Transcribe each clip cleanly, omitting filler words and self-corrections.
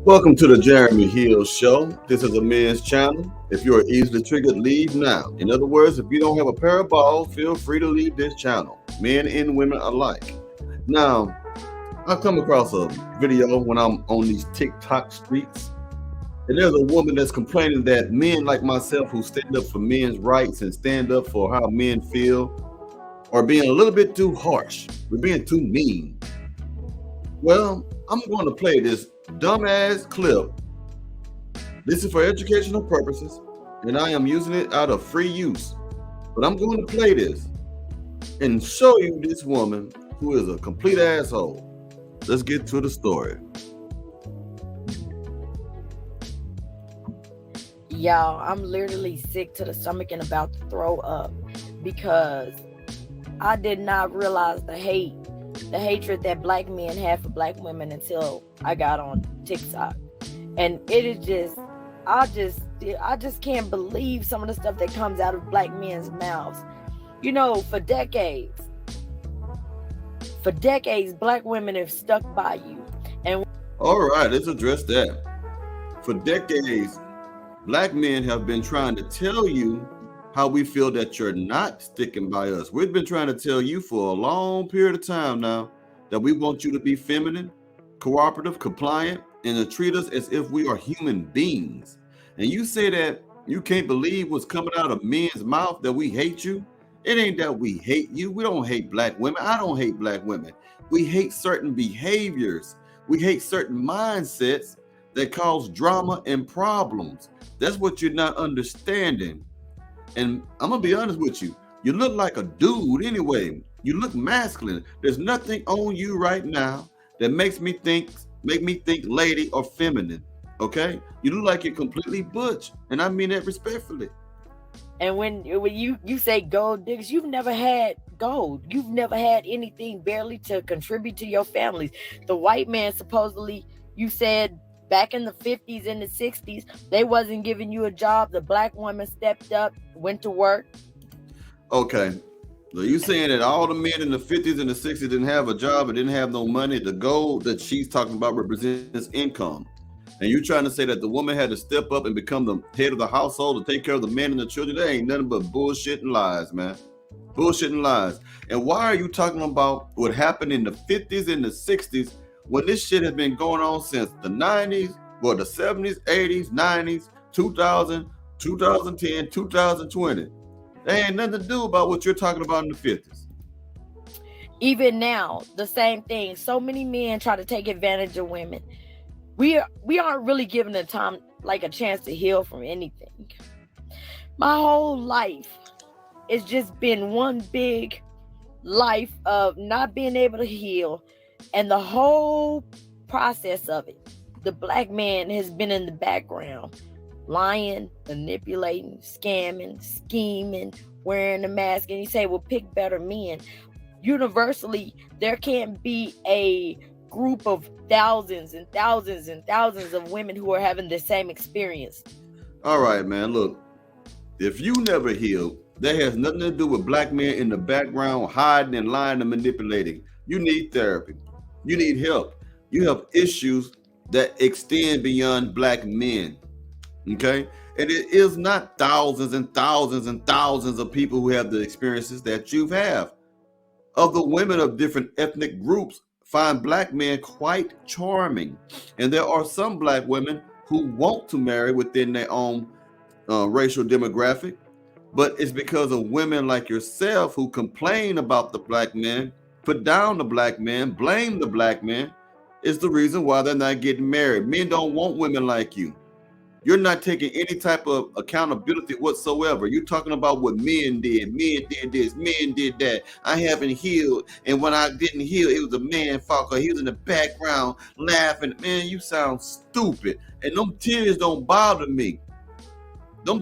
Welcome to the Jeremy Hill Show. This is a men's channel. If you are easily triggered, leave now. In other words, if you don't have a pair of balls, feel free to leave this channel, men and women alike. Now, I come across a video when I'm on these TikTok streets, and there's a woman that's complaining that men like myself who stand up for men's rights and stand up for how men feel are being a little bit too harsh. We're being too mean. Well, I'm going to play this dumbass clip. This is for educational purposes, and I am using it out of free use. But I'm going to play this and show you this woman who is a complete asshole. Let's get to the story. Y'all, I'm literally sick to the stomach and about to throw up because I did not realize the hatred that black men have for black women until I got on TikTok. And it is just, I just can't believe some of the stuff that comes out of black men's mouths. You know, for decades, black women have stuck by you. And all right, let's address that. For decades, black men have been trying to tell you how we feel that you're not sticking by us. We've been trying to tell you for a long period of time now that we want you to be feminine, cooperative, compliant, and to treat us as if we are human beings. And you say that you can't believe what's coming out of men's mouth, that we hate you. It ain't that we hate you. We don't hate black women. I don't hate black women. We hate certain behaviors. We hate certain mindsets that cause drama and problems. That's what you're not understanding. And I'm gonna be honest with you. You look like a dude anyway. You look masculine. There's nothing on you right now that makes me think lady or feminine. Okay? You look like you're completely butch, and I mean that respectfully. And when you say gold diggers, you've never had gold. You've never had anything barely to contribute to your families. The white man supposedly, you said, back in the 50s and the 60s, they wasn't giving you a job. The black woman stepped up, went to work. Okay. So you saying that all the men in the 50s and the 60s didn't have a job and didn't have no money? The gold that she's talking about represents income. And you're trying to say that the woman had to step up and become the head of the household to take care of the men and the children? That ain't nothing but bullshit and lies, man. Bullshit and lies. And why are you talking about what happened in the 50s and the 60s when this shit has been going on since the 90s, or the 70s, 80s, 90s, 2000, 2010, 2020? There ain't nothing to do about what you're talking about in the 50s. Even now, the same thing. So many men try to take advantage of women. We aren't really given a chance to heal from anything. My whole life, it's just been one big life of not being able to heal. And the whole process of it, the black man has been in the background, lying, manipulating, scamming, scheming, wearing a mask. And you say, well, pick better men. Universally, there can't be a group of thousands and thousands and thousands of women who are having the same experience. All right, man, look, if you never healed, that has nothing to do with black men in the background hiding and lying and manipulating. You need therapy. You need help. You have issues that extend beyond black men. Okay? And it is not thousands and thousands and thousands of people who have the experiences that you have. Of the women of different ethnic groups find black men quite charming. And there are some black women who want to marry within their own racial demographic. But it's because of women like yourself who complain about the black men, put down the black men, blame the black men, is the reason why they're not getting married. Men don't want women like you. You're not taking any type of accountability whatsoever. You're talking about what men did. Men did this, men did that. I haven't healed. And when I didn't heal, it was a man fault because he was in the background laughing. Man, you sound stupid. And them tears don't bother me.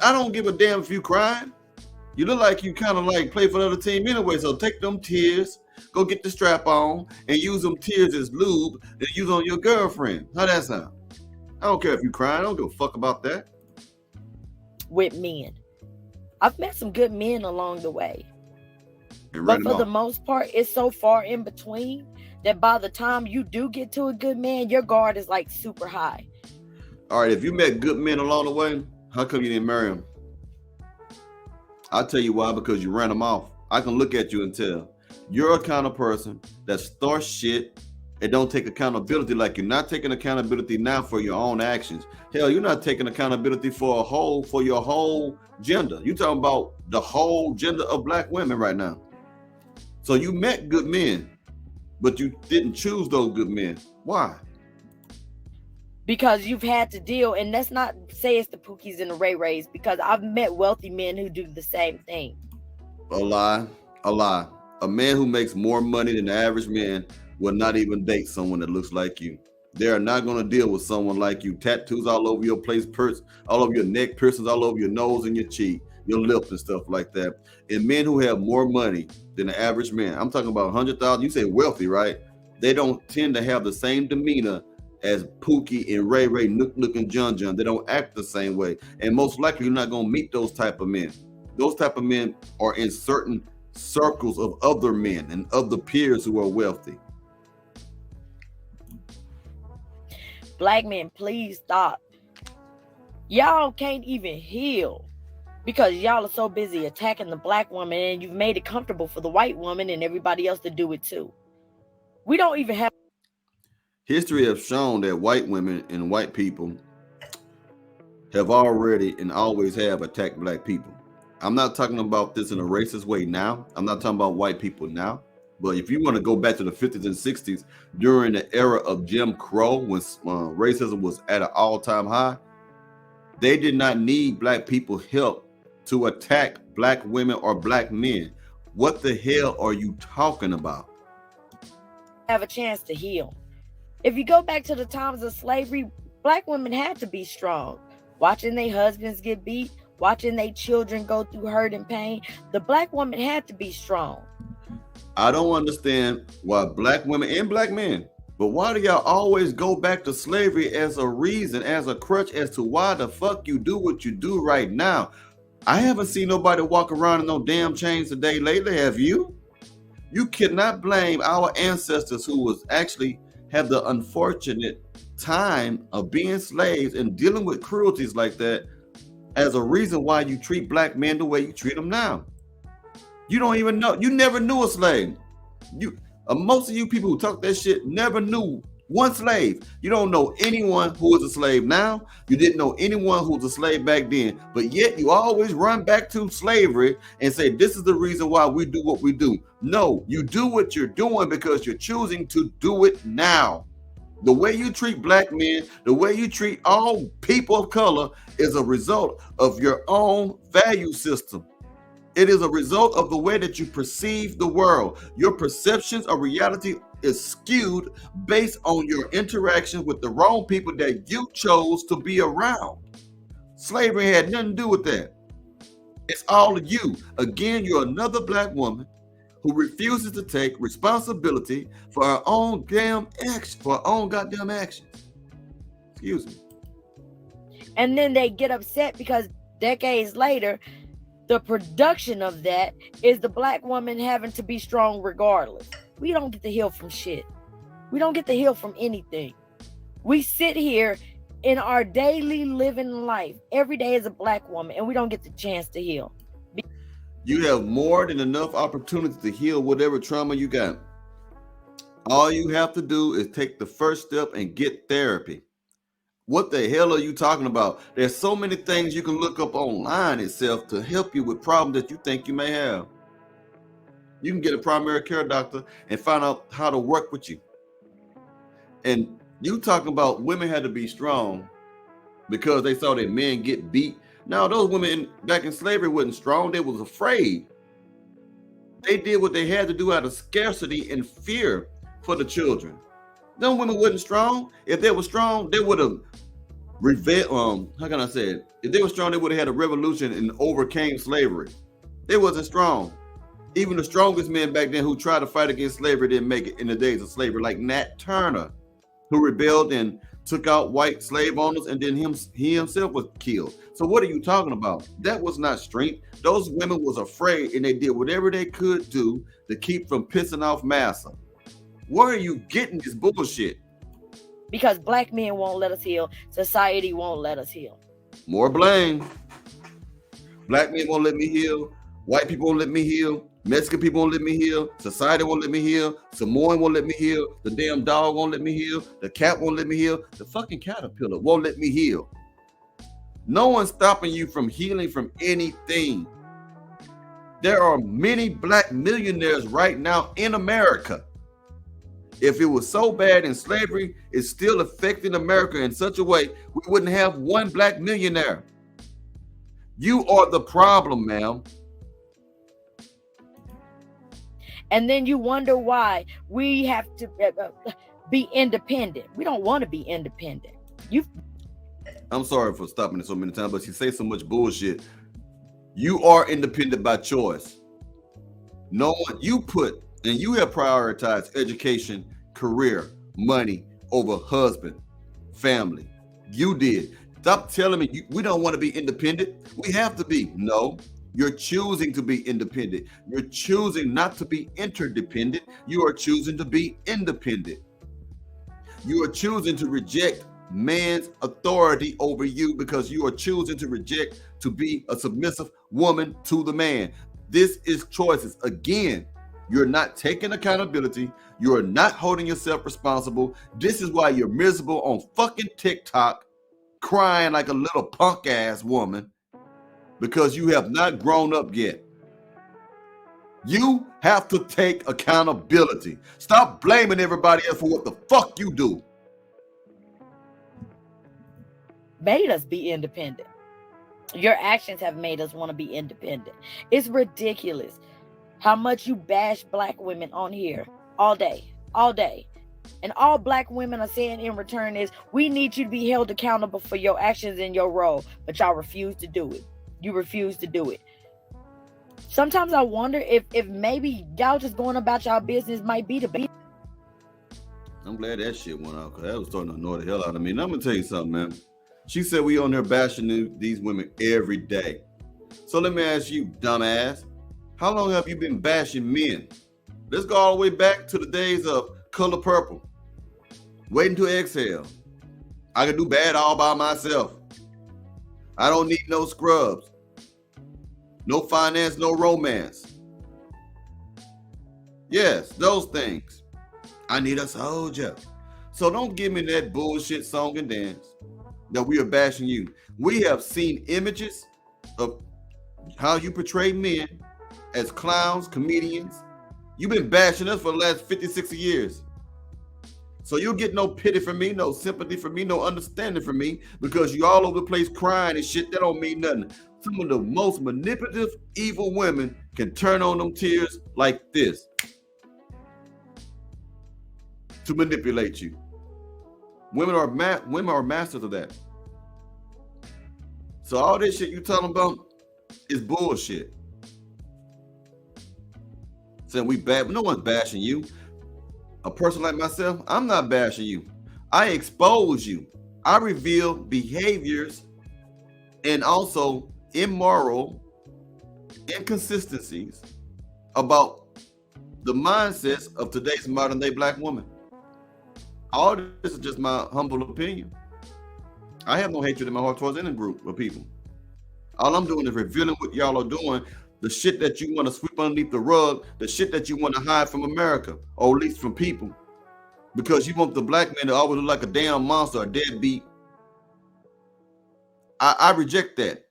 I don't give a damn if you crying. You look like you kind of like play for the other team anyway. So take them tears, go get the strap on, and use them tears as lube and use on your girlfriend. How that sound? I don't care if you crying. I don't give a fuck about that. With men, I've met some good men along the way, but for the most part, it's so far in between that by the time you do get to a good man, your guard is like super high. All right, if you met good men along the way, how come you didn't marry them? I'll tell you why, because you ran them off. I can look at you and tell. You're a kind of person that starts shit and don't take accountability. Like you're not taking accountability now for your own actions. Hell, you're not taking accountability for your whole gender. You're talking about the whole gender of black women right now. So you met good men, but you didn't choose those good men. Why? Because you've had to deal, and let's not say it's the Pookies and the Ray Rays, because I've met wealthy men who do the same thing. A lie. A man who makes more money than the average man will not even date someone that looks like you. They are not going to deal with someone like you. Tattoos all over your place, all over your neck, piercings all over your nose and your cheek, your lip and stuff like that. And men who have more money than the average man, I'm talking about 100,000. You say wealthy, right? They don't tend to have the same demeanor as Pookie and Ray Ray, Nook and John. They don't act the same way. And most likely you're not going to meet those type of men. Those type of men are in certain circles of other men and other peers who are wealthy. Black men, please stop. Y'all can't even heal because y'all are so busy attacking the black woman, and you've made it comfortable for the white woman and everybody else to do it too. We don't even have... History has shown that white women and white people have already and always have attacked black people. I'm not talking about this in a racist way now. I'm not talking about white people now. But if you want to go back to the 50s and 60s, during the era of Jim Crow, when racism was at an all-time high, they did not need black people's help to attack black women or black men. What the hell are you talking about? Have a chance to heal. If you go back to the times of slavery, black women had to be strong. Watching their husbands get beat, watching their children go through hurt and pain, the black woman had to be strong. I don't understand why black women and black men, but why do y'all always go back to slavery as a reason, as a crutch as to why the fuck you do what you do right now? I haven't seen nobody walk around in no damn chains today lately, have you? You cannot blame our ancestors who was actually have the unfortunate time of being slaves and dealing with cruelties like that as a reason why you treat black men the way you treat them now. You don't even know. You never knew a slave. Most of you people who talk that shit never knew one slave. You don't know anyone who is a slave now. You didn't know anyone who was a slave back then. But yet you always run back to slavery and say, this is the reason why we do what we do. No, you do what you're doing because you're choosing to do it now. The way you treat black men, the way you treat all people of color is a result of your own value system. It is a result of the way that you perceive the world. Your perceptions of reality is skewed based on your interaction with the wrong people that you chose to be around. Slavery had nothing to do with that. It's all of you. Again, you're another black woman who refuses to take responsibility for her own damn actions, for her own goddamn actions. Excuse me. And then they get upset because decades later, the production of that is the black woman having to be strong regardless. We don't get to heal from shit. We don't get to heal from anything. We sit here in our daily living life every day as a black woman, and we don't get the chance to heal. You have more than enough opportunity to heal whatever trauma you got. All you have to do is take the first step and get therapy. What the hell are you talking about? There's so many things you can look up online itself to help you with problems that you think you may have. You can get a primary care doctor and find out how to work with you. And you talking about women had to be strong because they saw that men get beat. Now, those women back in slavery wasn't strong. They was afraid. They did what they had to do out of scarcity and fear for the children. Them women wasn't strong. If they were strong, they would have how can I say it? If they were strong, they would have had a revolution and overcame slavery. They wasn't strong. Even the strongest men back then who tried to fight against slavery didn't make it in the days of slavery, like Nat Turner, who rebelled and took out white slave owners, and then he himself was killed. So what are you talking about? That was not strength. Those women was afraid, and they did whatever they could do to keep from pissing off massa. Where are you getting this bullshit? because black men won't let us heal. Society won't let us heal. More blame. Black men won't let me heal. White people won't let me heal. Mexican people won't let me heal. Society won't let me heal. Samoan won't let me heal. The damn dog won't let me heal. The cat won't let me heal. The fucking caterpillar won't let me heal. No one's stopping you from healing from anything. There are many black millionaires right now in America. If it was so bad in slavery, it's still affecting America in such a way we wouldn't have one black millionaire. You are the problem, ma'am. And then you wonder why we have to be independent. We don't want to be independent. I'm sorry for stopping it so many times, but you say so much bullshit. You are independent by choice. No one, you put, and you have prioritized education, career, money over husband, family. You did. Stop telling me we don't want to be independent. We have to be. No, you're choosing to be independent. You're choosing not to be interdependent. You are choosing to be independent. You are choosing to reject man's authority over you because you are choosing to reject to be a submissive woman to the man. This is choices. Again, you're not taking accountability. You are not holding yourself responsible. This is why you're miserable on fucking TikTok, crying like a little punk ass woman because you have not grown up yet. You have to take accountability. Stop blaming everybody else for what the fuck you do. Made us be independent. Your actions have made us want to be independent. It's ridiculous how much you bash black women on here all day. And all black women are saying in return is, we need you to be held accountable for your actions and your role, but y'all refuse to do it. You refuse to do it. Sometimes I wonder if maybe y'all just going about y'all business might be the best. I'm glad that shit went out because that was starting to annoy the hell out of me. And I'm gonna tell you something, man. She said we on there bashing these women every day. So let me ask you, dumbass, how long have you been bashing men? Let's go all the way back to the days of Color Purple. Waiting to exhale. I can do bad all by myself. I don't need no scrubs. No finance, no romance. Yes, those things. I need a soldier. So don't give me that bullshit song and dance that we are bashing you. We have seen images of how you portray men as clowns, comedians. You've been bashing us for the last 50, 60 years. So you'll get no pity from me, no sympathy from me, no understanding from me, because you all over the place crying and shit. That don't mean nothing. Some of the most manipulative, evil women can turn on them tears like this to manipulate you. Women are masters of that. So all this shit you talking about is bullshit. Saying we bad, no one's bashing you. A person like myself, I'm not bashing you. I expose you. I reveal behaviors and also immoral inconsistencies about the mindsets of today's modern day black woman. All this is just my humble opinion. I have no hatred in my heart towards any group of people. All I'm doing is revealing what y'all are doing, the shit that you want to sweep underneath the rug, the shit that you want to hide from America, or at least from people. Because you want the black man to always look like a damn monster, a deadbeat. I reject that.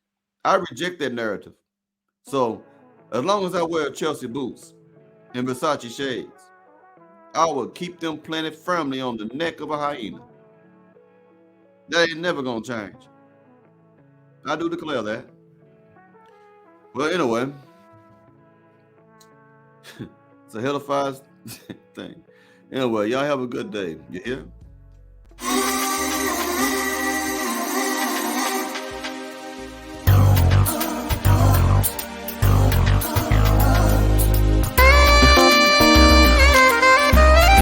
I reject that narrative. So as long as I wear Chelsea boots and Versace shades, I will keep them planted firmly on the neck of a hyena. That ain't never gonna change. I do declare that. Well, anyway, it's a hellified thing. Anyway, y'all have a good day. You hear?